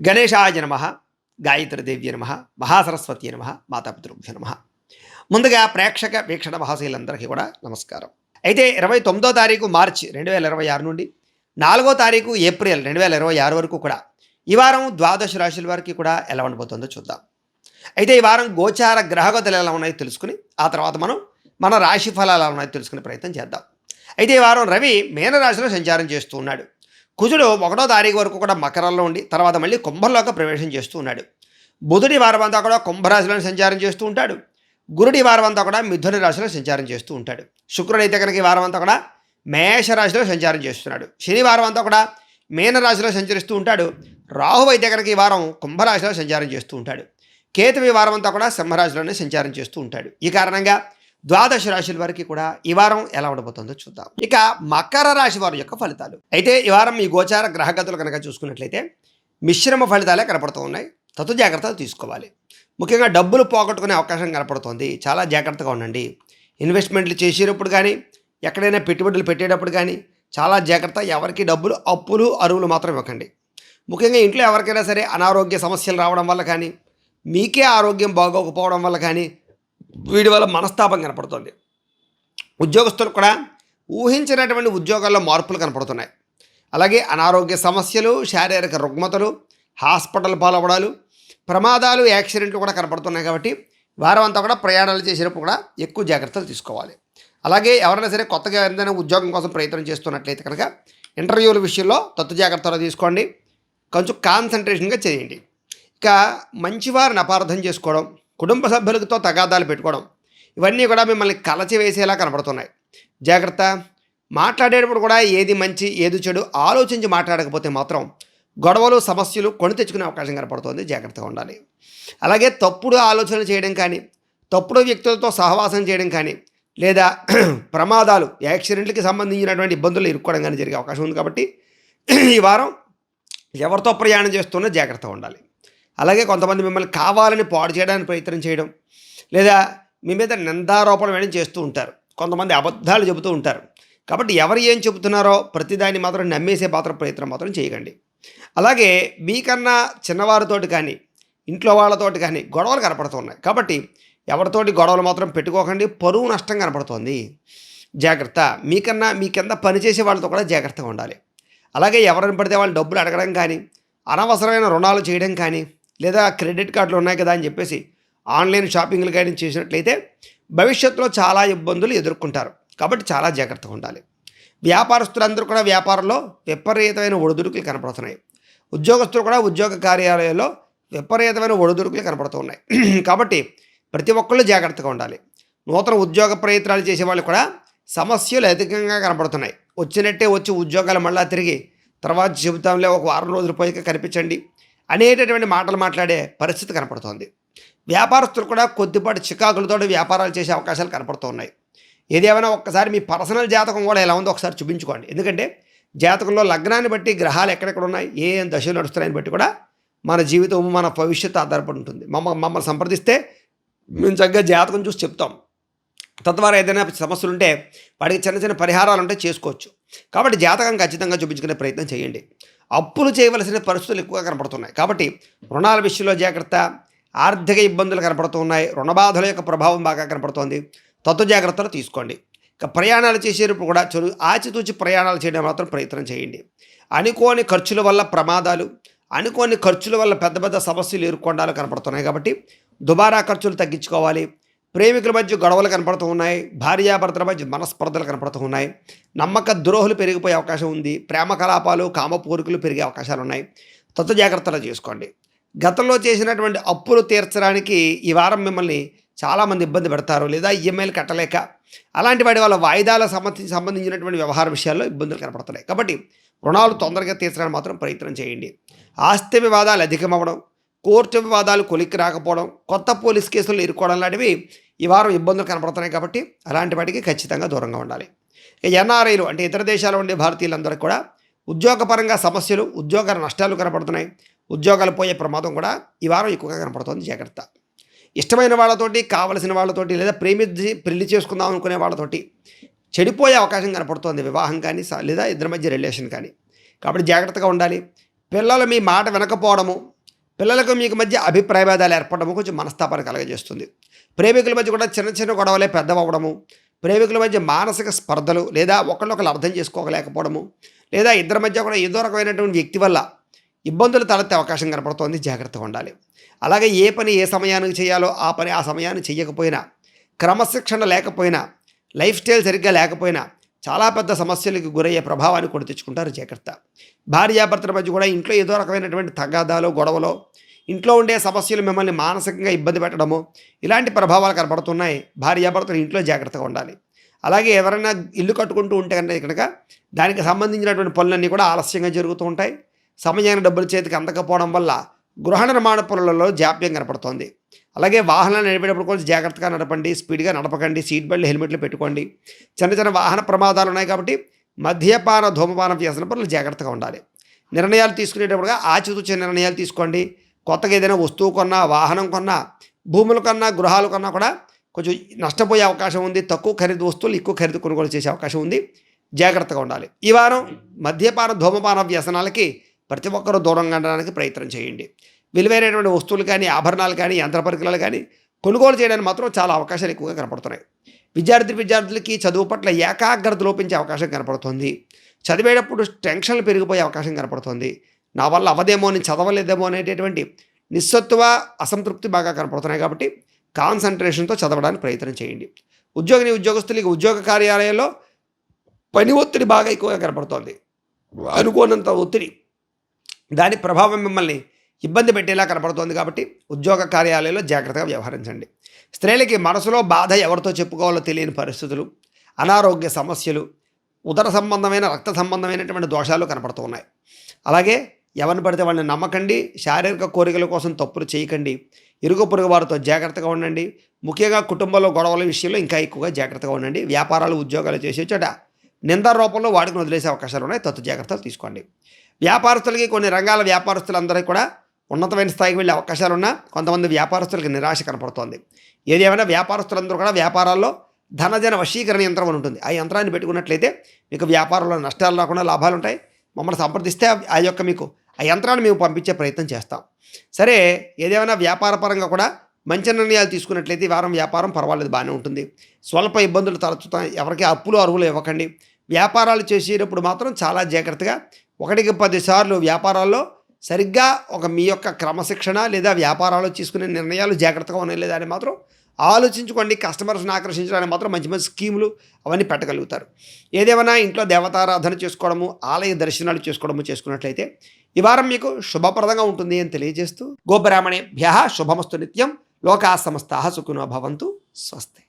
గణేశాయ నమ, గాయత్రీదేవ్య నమ, మహాసరస్వతి నమ, మాతాపితృభ్యో నమ. ముందుగా ప్రేక్షక వీక్షణ మహాశీలందరికీ కూడా నమస్కారం. అయితే 29వ తారీఖు మార్చి 2026 నుండి 4వ తారీఖు ఏప్రిల్ 2026 వరకు కూడా ఈ వారం ద్వాదశ రాశుల వారికి కూడా ఎలా ఉండబోతుందో చూద్దాం. అయితే ఈ వారం గోచార గ్రహగతులు ఎలా ఉన్నాయో తెలుసుకుని ఆ తర్వాత మనం మన రాశి ఫలాలు ఎలా ఉన్నాయో తెలుసుకునే ప్రయత్నం చేద్దాం. అయితే ఈ వారం రవి మీనరాశిలో సంచారం చేస్తూ ఉన్నాడు. కుజుడు 1వ తారీఖు వరకు కూడా మకరంలో ఉండి తర్వాత మళ్ళీ కుంభంలోకి ప్రవేశం చేస్తూ ఉన్నాడు. బుధుడి వారం అంతా కూడా కుంభరాశిలో సంచారం చేస్తూ ఉంటాడు. గురుడి వారం అంతా కూడా మిథున రాశిలో సంచారం చేస్తూ ఉంటాడు. శుక్రుడు అయితే కనుక ఈ వారం అంతా కూడా మేషరాశిలో సంచారం చేస్తున్నాడు. శనివారం అంతా కూడా మీనరాశిలో సంచరిస్తూ ఉంటాడు. రాహు అయితే కనుక ఈ వారం కుంభరాశిలో సంచారం చేస్తూ ఉంటాడు. కేతు ఈ వారం అంతా కూడా సింహరాశిలోనే సంచారం చేస్తూ ఉంటాడు. ఈ కారణంగా ద్వాదశ రాశుల వారికి కూడా ఈ వారం ఎలా ఉండబోతుందో చూద్దాం. ఇక మకర రాశి వారి యొక్క ఫలితాలు. అయితే ఈ వారం ఈ గోచార గ్రహగతులు కనుక చూసుకున్నట్లయితే మిశ్రమ ఫలితాలే కనపడుతూ ఉన్నాయి. తత్తు జాగ్రత్తలు తీసుకోవాలి. ముఖ్యంగా డబ్బులు పోగొట్టుకునే అవకాశం కనపడుతోంది. చాలా జాగ్రత్తగా ఉండండి. ఇన్వెస్ట్మెంట్లు చేసేటప్పుడు కానీ ఎక్కడైనా పెట్టుబడులు పెట్టేటప్పుడు కానీ చాలా జాగ్రత్త. ఎవరికి డబ్బులు అప్పులు అరువులు మాత్రం ఇవ్వకండి. ముఖ్యంగా ఇంట్లో ఎవరికైనా సరే అనారోగ్య సమస్యలు రావడం వల్ల కానీ మీకే ఆరోగ్యం బాగోకపోవడం వల్ల కానీ వీడి వల్ల మనస్తాపం కనపడుతుంది. ఉద్యోగస్తులు కూడా ఊహించినటువంటి ఉద్యోగాల్లో మార్పులు కనపడుతున్నాయి. అలాగే అనారోగ్య సమస్యలు, శారీరక రుగ్మతలు, హాస్పిటల్ పాలవడాలు, ప్రమాదాలు, యాక్సిడెంట్లు కూడా కనపడుతున్నాయి. కాబట్టి వారం అంతా కూడా ప్రయాణాలు చేసేటప్పుడు కూడా ఎక్కువ జాగ్రత్తలు తీసుకోవాలి. అలాగే ఎవరైనా సరే కొత్తగా ఏదైనా ఉద్యోగం కోసం ప్రయత్నం చేస్తున్నట్లయితే కనుక ఇంటర్వ్యూల విషయంలో తత్తు జాగ్రత్తలు తీసుకోండి. కొంచెం కాన్సన్ట్రేషన్గా చేయండి. ఇక మంచివారిని అపార్థం చేసుకోవడం, కుటుంబ సభ్యులతో తగాదాలు పెట్టుకోవడం ఇవన్నీ కూడా మిమ్మల్ని కలచివేసేలా కనపడుతున్నాయి. జాగ్రత్త. మాట్లాడేటప్పుడు కూడా ఏది మంచి ఏది చెడు ఆలోచించి మాట్లాడకపోతే మాత్రం గొడవలు సమస్యలు కొని తెచ్చుకునే అవకాశం కనపడుతుంది. జాగ్రత్తగా ఉండాలి. అలాగే తప్పుడు ఆలోచనలు చేయడం కానీ తప్పుడు వ్యక్తులతో సహవాసం చేయడం కానీ లేదా ప్రమాదాలు యాక్సిడెంట్లకి సంబంధించినటువంటి ఇబ్బందులు ఇరుక్కోవడం కానీ జరిగే అవకాశం ఉంది. కాబట్టి ఈ వారం ఎవరితో ప్రయాణం చేస్తున్నా జాగ్రత్తగా ఉండాలి. అలాగే కొంతమంది మిమ్మల్ని కావాలని పాడు చేయడానికి ప్రయత్నం చేయడం లేదా మీ మీద నిందారోపణ వేయడం చేస్తూ ఉంటారు. కొంతమంది అబద్ధాలు చెబుతూ ఉంటారు. కాబట్టి ఎవరు ఏం చెబుతున్నారో ప్రతిదాన్ని మాత్రం నమ్మేసే ప్రయత్నం మాత్రం చేయకండి. అలాగే మీకన్నా చిన్నవారితోటి కానీ ఇంట్లో వాళ్ళతోటి కానీ గొడవలు కనపడుతున్నాయి. కాబట్టి ఎవరితోటి గొడవలు మాత్రం పెట్టుకోకండి. పరువు నష్టం కనపడుతోంది. జాగ్రత్త. మీ కింద పనిచేసే వాళ్ళతో కూడా జాగ్రత్తగా ఉండాలి. అలాగే ఎవరిని పడితే వాళ్ళు డబ్బులు అడగడం కానీ అనవసరమైన రుణాలు చేయడం కానీ లేదా క్రెడిట్ కార్డులు ఉన్నాయి కదా అని చెప్పేసి ఆన్లైన్ షాపింగ్లు కానీ చేసినట్లయితే భవిష్యత్తులో చాలా ఇబ్బందులు ఎదుర్కొంటారు. కాబట్టి చాలా జాగ్రత్తగా ఉండాలి. వ్యాపారస్తులందరూ కూడా వ్యాపారంలో విపరీతమైన ఒడిదుడుకులు కనపడుతున్నాయి. ఉద్యోగస్తులు కూడా ఉద్యోగ కార్యాలయాల్లో విపరీతమైన ఒడిదుడుకులు కనపడుతూ ఉన్నాయి. కాబట్టి ప్రతి ఒక్కళ్ళు జాగ్రత్తగా ఉండాలి. నూతన ఉద్యోగ ప్రయత్నాలు చేసే వాళ్ళు కూడా సమస్యలు అధికంగా కనపడుతున్నాయి. వచ్చినట్టే వచ్చి ఉద్యోగాలు మళ్ళీ తిరిగి తర్వాత చెబుతాంలే ఒక వారం రోజులు పోయిక కనిపించండి అనేటటువంటి మాటలు మాట్లాడే పరిస్థితి కనపడుతోంది. వ్యాపారస్తులు కూడా కొద్దిపాటి చికాకులతో వ్యాపారాలు చేసే అవకాశాలు కనపడుతూ ఉన్నాయి. ఏదేమైనా ఒక్కసారి మీ పర్సనల్ జాతకం కూడా ఎలా ఉందో ఒకసారి చూపించుకోండి. ఎందుకంటే జాతకంలో లగ్నాన్ని బట్టి గ్రహాలు ఎక్కడెక్కడ ఉన్నాయి, ఏ దశలు నడుస్తున్నాయని బట్టి కూడా మన జీవితం మన భవిష్యత్తు ఆధారపడి ఉంటుంది. మమ్మల్ని సంప్రదిస్తే మేము చక్కగా జాతకం చూసి చెప్తాం. తద్వారా ఏదైనా సమస్యలు ఉంటే వాటికి చిన్న చిన్న పరిహారాలు ఉంటే చేసుకోవచ్చు. కాబట్టి జాతకం ఖచ్చితంగా చూపించుకునే ప్రయత్నం చేయండి. అప్పులు చేయవలసిన పరిస్థితులు ఎక్కువగా కనపడుతున్నాయి. కాబట్టి రుణాల విషయంలో జాగ్రత్త. ఆర్థిక ఇబ్బందులు కనపడుతూ ఉన్నాయి. రుణబాధల యొక్క ప్రభావం బాగా కనపడుతోంది. తత్వ జాగ్రత్తలు తీసుకోండి. ఇక ప్రయాణాలు చేసేటప్పుడు కూడా ఆచితూచి ప్రయాణాలు చేయడం మాత్రం ప్రయత్నం చేయండి. అనుకోని ఖర్చుల వల్ల ప్రమాదాలు, అనుకోని ఖర్చుల వల్ల పెద్ద పెద్ద సమస్యలు ఎదుర్కొండాలు కనపడుతున్నాయి. కాబట్టి దుబారా ఖర్చులు తగ్గించుకోవాలి. ప్రేమికుల మధ్య గొడవలు కనపడుతూ ఉన్నాయి. భార్యాభర్తల మధ్య మనస్పర్ధలు కనపడుతూ ఉన్నాయి. నమ్మక ద్రోహులు పెరిగిపోయే అవకాశం ఉంది. ప్రేమ కలాపాలు, కామపూరికలు పెరిగే అవకాశాలు ఉన్నాయి. తత్వ జాగ్రత్తలు చేసుకోండి. గతంలో చేసినటువంటి అప్పులు తీర్చడానికి ఈ వారం మిమ్మల్ని చాలామంది ఇబ్బంది పెడతారు. లేదా ఈఎంఐలు కట్టలేక అలాంటి వాటి వల్ల వాయిదాల సంబంధించినటువంటి వ్యవహార విషయాల్లో ఇబ్బందులు కనపడుతున్నాయి. కాబట్టి రుణాలు తొందరగా తీర్చడానికి మాత్రం ప్రయత్నం చేయండి. ఆస్తి వివాదాలు అధికమవ్వడం, కోర్టు వివాదాలు కొలిక్కి రాకపోవడం, కొత్త పోలీస్ కేసులు ఇరుక్కోవడం లాంటివి ఈ వారం ఇబ్బందులు కనపడుతున్నాయి. కాబట్టి అలాంటి వాటికి ఖచ్చితంగా దూరంగా ఉండాలి. ఎన్ఆర్ఐలు అంటే ఇతర దేశాల్లో ఉండే భారతీయులందరికీ కూడా ఉద్యోగపరంగా సమస్యలు, ఉద్యోగ నష్టాలు కనపడుతున్నాయి. ఉద్యోగాలు పోయే ప్రమాదం కూడా ఈ వారం ఎక్కువగా కనపడుతుంది. జాగ్రత్త. ఇష్టమైన వాళ్ళతోటి, కావలసిన వాళ్ళతోటి లేదా ప్రేమించి పెళ్లి చేసుకుందాం అనుకునే వాళ్ళతోటి చెడిపోయే అవకాశం కనపడుతోంది. వివాహం కానీ లేదా ఇద్దరి మధ్య రిలేషన్ కానీ. కాబట్టి జాగ్రత్తగా ఉండాలి. పిల్లలు మీ మాట వినకపోవడము, పిల్లలకు మీకు మధ్య అభిప్రాయ భేదాలు ఏర్పడము కొంచెం మనస్తాపాన్ని కలగజేస్తుంది. ప్రేమికుల మధ్య కూడా చిన్న చిన్న గొడవలే పెద్దవవ్వడము, ప్రేమికుల మధ్య మానసిక స్పర్ధలు లేదా ఒకళ్ళొకళ్ళు అర్థం చేసుకోలేకపోవడము, లేదా ఇద్దరి మధ్య కూడా ఏదో రకమైనటువంటి వ్యక్తి వల్ల ఇబ్బందులు తలెత్తే అవకాశం కనపడుతోంది. జాగ్రత్తగా ఉండాలి. అలాగే ఏ పని ఏ సమయానికి చేయాలో ఆ పని ఆ సమయాన్ని చేయకపోయినా, క్రమశిక్షణ లేకపోయినా, లైఫ్ స్టైల్ సరిగ్గా లేకపోయినా చాలా పెద్ద సమస్యలకు గురయ్యే ప్రభావాన్ని కొని తెచ్చుకుంటారు. జాగ్రత్త. భార్యాభర్తల మధ్య కూడా ఇంట్లో ఏదో రకమైనటువంటి తగాదాలు గొడవలో, ఇంట్లో ఉండే సమస్యలు మిమ్మల్ని మానసికంగా ఇబ్బంది పెట్టడము, ఇలాంటి ప్రభావాలు కనపడుతున్నాయి. భార్యాభర్తలు ఇంట్లో జాగ్రత్తగా ఉండాలి. అలాగే ఎవరైనా ఇల్లు కట్టుకుంటూ ఉంటే కనుక దానికి సంబంధించినటువంటి పనులన్నీ కూడా ఆలస్యంగా జరుగుతూ ఉంటాయి. సమయానికి డబ్బులు చేతికి అందకపోవడం వల్ల గృహ నిర్మాణ పనులలో జాప్యం కనపడుతోంది. అలాగే వాహనాలు నడిపేటప్పుడు కొంచెం జాగ్రత్తగా నడపండి, స్పీడ్గా నడపకండి, సీట్ బెల్ట్ హెల్మెట్లు పెట్టుకోండి. చిన్న చిన్న వాహన ప్రమాదాలు ఉన్నాయి కాబట్టి మద్యపాన ధూమపాన వ్యసన పనులు జాగ్రత్తగా ఉండాలి. నిర్ణయాలు తీసుకునేటప్పుడుగా ఆచితూచే నిర్ణయాలు తీసుకోండి. కొత్తగా ఏదైనా వస్తువు కొన్నా, వాహనం కొన్నా, భూములు కొన్నా, గృహాలు కొన్నా కూడా కొంచెం నష్టపోయే అవకాశం ఉంది. తక్కువ ఖరీదు వస్తువులు ఎక్కువ ఖరీదు కొనుగోలు చేసే అవకాశం ఉంది. జాగ్రత్తగా ఉండాలి. ఈ వారం మద్యపాన ధూమపాన వ్యసనాలకి ప్రతి ఒక్కరూ దూరంగా ఉండడానికి ప్రయత్నం చేయండి. విలువైనటువంటి వస్తువులు కానీ, ఆభరణాలు కానీ, యంత్ర పరికరాలు కానీ కొనుగోలు చేయడానికి మాత్రం చాలా అవకాశాలు ఎక్కువగా కనపడుతున్నాయి. విద్యార్థులకి చదువు పట్ల ఏకాగ్రత లోపించే అవకాశం కనపడుతుంది. చదివేటప్పుడు టెన్షన్లు పెరిగిపోయే అవకాశం కనపడుతుంది. నా వల్ల అవదేమో, నేను చదవలేదేమో అనేటటువంటి నిస్సత్తువ, అసంతృప్తి బాగా కనపడుతున్నాయి. కాబట్టి కాన్సన్ట్రేషన్తో చదవడానికి ప్రయత్నం చేయండి. ఉద్యోగస్తులకి ఉద్యోగ కార్యాలయాల్లో పని ఒత్తిడి బాగా ఎక్కువగా కనపడుతోంది. అనుకోనంత ఒత్తిడి, దాని ప్రభావం మిమ్మల్ని ఇబ్బంది పెట్టేలా కనపడుతోంది. కాబట్టి ఉద్యోగ కార్యాలయంలో జాగ్రత్తగా వ్యవహరించండి. స్త్రీలకి మనసులో బాధ ఎవరితో చెప్పుకోవాలో తెలియని పరిస్థితులు, అనారోగ్య సమస్యలు, ఉదర సంబంధమైన రక్త సంబంధమైనటువంటి దోషాలు కనపడుతూ ఉన్నాయి. అలాగే ఎవరిని పడితే వాళ్ళని నమ్మకండి. శారీరక కోరికల కోసం తప్పులు చేయకండి. ఇరుగు పొరుగు వారితో జాగ్రత్తగా ఉండండి. ముఖ్యంగా కుటుంబంలో గొడవల విషయంలో ఇంకా ఎక్కువగా జాగ్రత్తగా ఉండండి. వ్యాపారాలు ఉద్యోగాలు చేసే చోట నింద రూపంలో వాడికి వదిలేసే అవకాశాలు ఉన్నాయి. జాగ్రత్తలు తీసుకోండి. వ్యాపారస్తులకి, కొన్ని రంగాల వ్యాపారస్తులందరికీ కూడా ఉన్నతమైన స్థాయికి వెళ్ళే అవకాశాలు ఉన్నా కొంతమంది వ్యాపారస్తులకి నిరాశ కనపడుతోంది. ఏదేమైనా వ్యాపారస్తులందరూ కూడా వ్యాపారాల్లో ధనజన వశీకరణ యంత్రం అని ఉంటుంది. ఆ యంత్రాన్ని పెట్టుకున్నట్లయితే మీకు వ్యాపారంలో నష్టాలు రాకుండా లాభాలు ఉంటాయి. మమ్మల్ని సంప్రదిస్తే మీకు ఆ యంత్రాన్ని మేము పంపించే ప్రయత్నం చేస్తాం. సరే, ఏదేమైనా వ్యాపార పరంగా కూడా మంచి నిర్ణయాలు తీసుకున్నట్లయితే ఈ వారం వ్యాపారం పర్వాలేదు, బాగానే ఉంటుంది. స్వల్ప ఇబ్బందులు తలెత్తుతాయి. ఎవరికి అప్పులు అరువులు ఇవ్వకండి. వ్యాపారాలు చేసేటప్పుడు మాత్రం చాలా జాగ్రత్తగా 1కి 10 సార్లు వ్యాపారాల్లో సరిగ్గా మీ యొక్క క్రమశిక్షణ లేదా వ్యాపారాలు తీసుకునే నిర్ణయాలు జాగ్రత్తగా ఉన్నాయి లేదా అని మాత్రం ఆలోచించుకోండి. కస్టమర్స్ని ఆకర్షించడానికి మాత్రం మంచి మంచి స్కీములు అవన్నీ పెట్టగలుగుతారు. ఏదేమైనా ఇంట్లో దేవతారాధన చేసుకోవడము, ఆలయ దర్శనాలు చేసుకున్నట్లయితే ఈ వారం మీకు శుభప్రదంగా ఉంటుంది అని తెలియజేస్తూ, గోబ్రాహ్మణేభ్యః శుభమస్తు నిత్యం. లోకాః సమస్తాః సుఖినో భవంతు. స్వస్తి.